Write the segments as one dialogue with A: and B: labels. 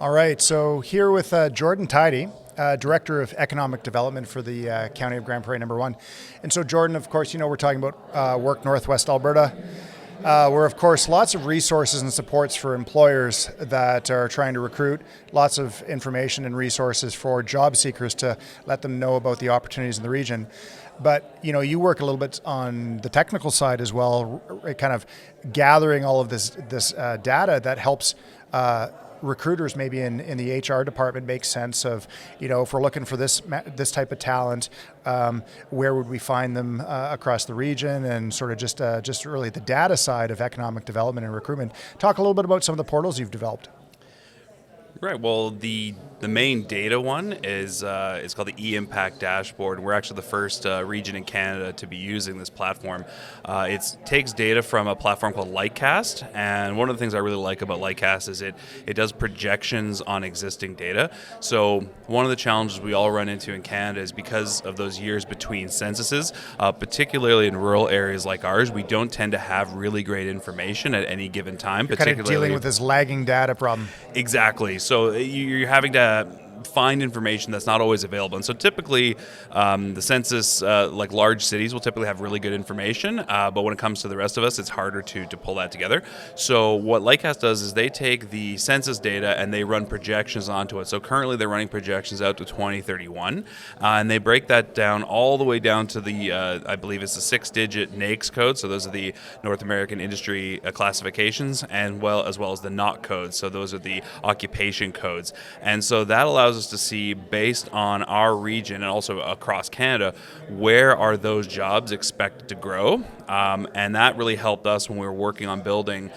A: All right, so here with Jordan Tidey, Director of Economic Development for the County of Grande Prairie #1. And so Jordan, of course, we're talking about Work NW Alberta, where of course lots of resources and supports for employers that are trying to recruit, lots of information and resources for job seekers to let them know about the opportunities in the region. But you work a little bit on the technical side as well, kind of gathering all of this data that helps recruiters maybe in the HR department make sense of, if we're looking for this type of talent, where would we find them across the region, and sort of just really the data side of economic development and recruitment. Talk a little bit about some of the portals you've developed.
B: Right. Well, the main data one is called the E-Impact Dashboard. We're actually the first region in Canada to be using this platform. It takes data from a platform called Lightcast, and one of the things I really like about Lightcast is it does projections on existing data. So one of the challenges we all run into in Canada is because of those years between censuses, particularly in rural areas like ours, we don't tend to have really great information at any given time.
A: You're kind of dealing with this lagging data problem.
B: Exactly. So you're having to find information that's not always available. And so typically the census, like large cities, will typically have really good information, but when it comes to the rest of us, it's harder to pull that together. So what Lightcast does is they take the census data and they run projections onto it. So currently they're running projections out to 2031, and they break that down all the way down to the, I believe it's the 6-digit NAICS code. So those are the North American Industry Classifications, and as well as the NOC codes. So those are the occupation codes. And so that allows us to see, based on our region and also across Canada, where are those jobs expected to grow. And that really helped us when we were working on building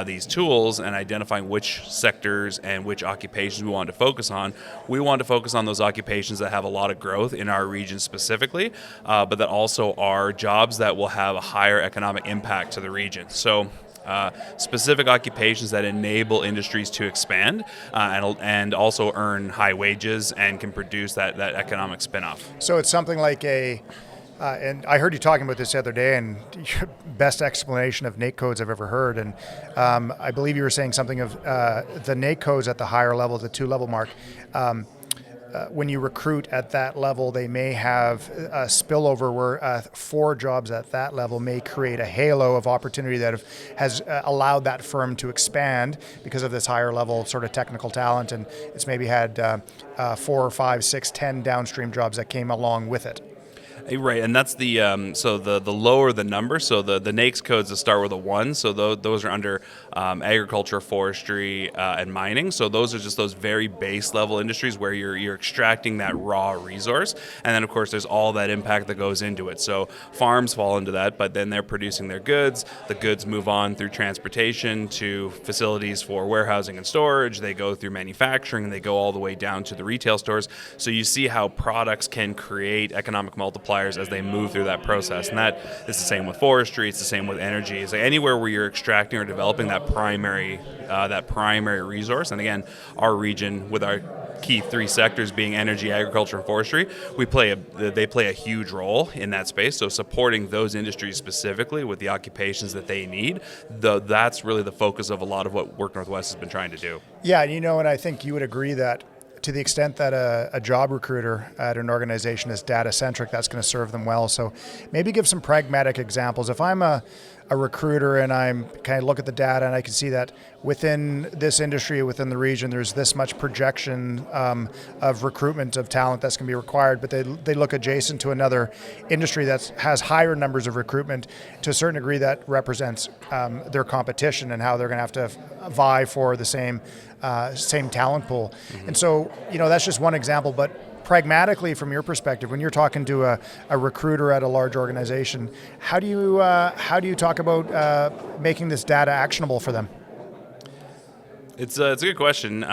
B: these tools and identifying which sectors and which occupations we wanted to focus on. We wanted to focus on those occupations that have a lot of growth in our region specifically, but that also are jobs that will have a higher economic impact to the region. So specific occupations that enable industries to expand and also earn high wages and can produce that economic spinoff.
A: So it's something like and I heard you talking about this the other day, and best explanation of NAICS codes I've ever heard. And I believe you were saying something of the NAICS codes at the higher level, the 2-level mark. When you recruit at that level, they may have a spillover where 4 jobs at that level may create a halo of opportunity that has allowed that firm to expand because of this higher level sort of technical talent, and it's maybe had 4 or 5, 6, 10 downstream jobs that came along with it.
B: Right, and that's the so the lower the number. So the NAICS codes that start with a 1. So those are under agriculture, forestry, and mining. So those are just those very base level industries where you're extracting that raw resource, and then of course there's all that impact that goes into it. So farms fall into that, but then they're producing their goods. The goods move on through transportation to facilities for warehousing and storage. They go through manufacturing, and they go all the way down to the retail stores. So you see how products can create economic multipliers as they move through that process. And that is the same with forestry, it's the same with energy. It's like anywhere where you're extracting or developing that primary resource. And again, our region, with our key 3 sectors being energy, agriculture, and forestry, they play a huge role in that space. So supporting those industries specifically with the occupations that they need, that's really the focus of a lot of what Work Northwest has been trying to do.
A: Yeah, and I think you would agree that to the extent that a job recruiter at an organization is data-centric, that's going to serve them well. So maybe give some pragmatic examples. If I'm a recruiter and I'm kind of look at the data and I can see that within this industry, within the region, there's this much projection of recruitment of talent that's going to be required, but they look adjacent to another industry that has higher numbers of recruitment, to a certain degree that represents their competition and how they're going to have to vie for the same talent pool. Mm-hmm. And so, that's just one example, but pragmatically, from your perspective, when you're talking to a recruiter at a large organization, how do you talk about making this data actionable for them?
B: It's a good question.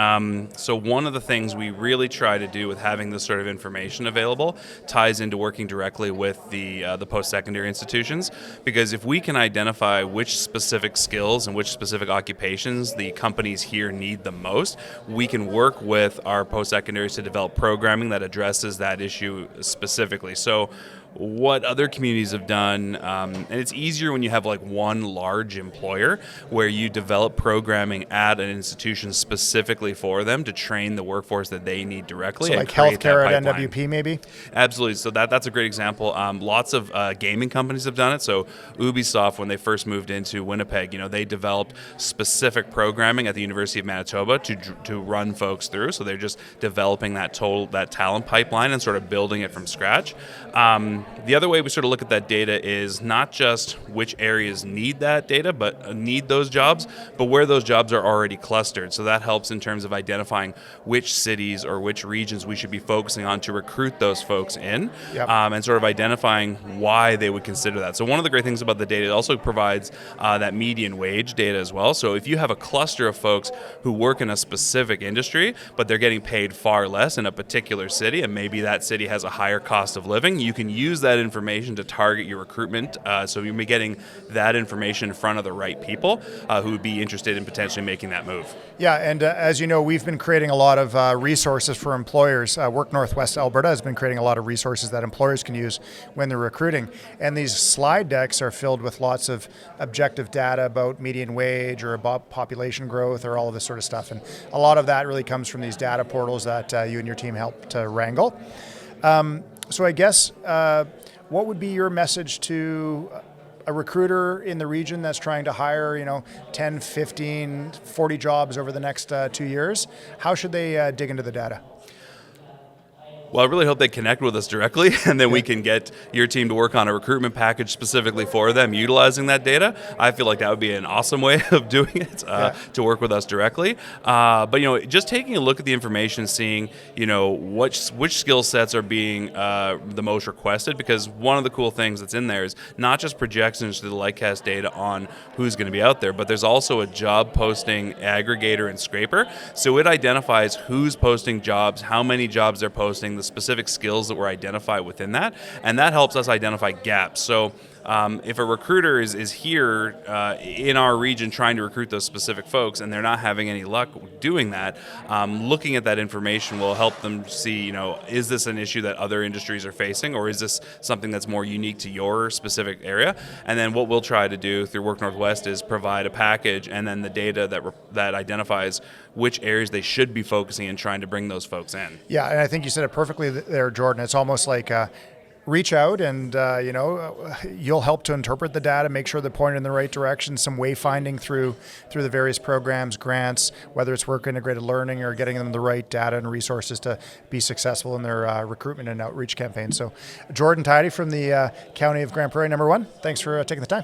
B: So one of the things we really try to do with having this sort of information available ties into working directly with the post-secondary institutions, because if we can identify which specific skills and which specific occupations the companies here need the most, we can work with our post-secondaries to develop programming that addresses that issue specifically. So what other communities have done, and it's easier when you have like one large employer where you develop programming at an institution specifically for them to train the workforce that they need directly.
A: So
B: and
A: like
B: create that
A: healthcare at
B: pipeline.
A: NWP maybe?
B: Absolutely. So that's a great example. Lots of gaming companies have done it. So Ubisoft, when they first moved into Winnipeg, they developed specific programming at the University of Manitoba to run folks through. So they're just developing that talent pipeline and sort of building it from scratch. The other way we sort of look at that data is not just which areas need that data, but need those jobs, but where those jobs are already clustered. So that helps in terms of identifying which cities or which regions we should be focusing on to recruit those folks in,
A: Yep.
B: And sort of identifying why they would consider that. So one of the great things about the data, it also provides that median wage data as well. So if you have a cluster of folks who work in a specific industry, but they're getting paid far less in a particular city, and maybe that city has a higher cost of living, you can use that information to target your recruitment. So you'll be getting that information in front of the right people who would be interested in potentially making that move.
A: Yeah, and as you know, we've been creating a lot of resources for employers. Work NW Alberta has been creating a lot of resources that employers can use when they're recruiting. And these slide decks are filled with lots of objective data about median wage or about population growth or all of this sort of stuff. And a lot of that really comes from these data portals that you and your team help to wrangle. So I guess what would be your message to a recruiter in the region that's trying to hire, 10, 15, 40 jobs over the next 2 years? How should they dig into the data?
B: Well, I really hope they connect with us directly, and then we can get your team to work on a recruitment package specifically for them, utilizing that data. I feel like that would be an awesome way of doing it, to work with us directly. But just taking a look at the information, seeing which skill sets are being the most requested, because one of the cool things that's in there is not just projections to the Lightcast data on who's going to be out there, but there's also a job posting aggregator and scraper. So it identifies who's posting jobs, how many jobs they're posting, the specific skills that were identified within that, and that helps us identify gaps. So if a recruiter is here in our region trying to recruit those specific folks and they're not having any luck doing that, looking at that information will help them see, is this an issue that other industries are facing, or is this something that's more unique to your specific area? And then what we'll try to do through Work NW is provide a package and then the data that identifies which areas they should be focusing and trying to bring those folks in.
A: Yeah, and I think you said it perfectly there, Jordan. It's almost like reach out and, you'll help to interpret the data, make sure they're pointed in the right direction, some wayfinding through the various programs, grants, whether it's work integrated learning or getting them the right data and resources to be successful in their recruitment and outreach campaigns. So Jordan Tidey from the County of Grande Prairie, number one, thanks for taking the time.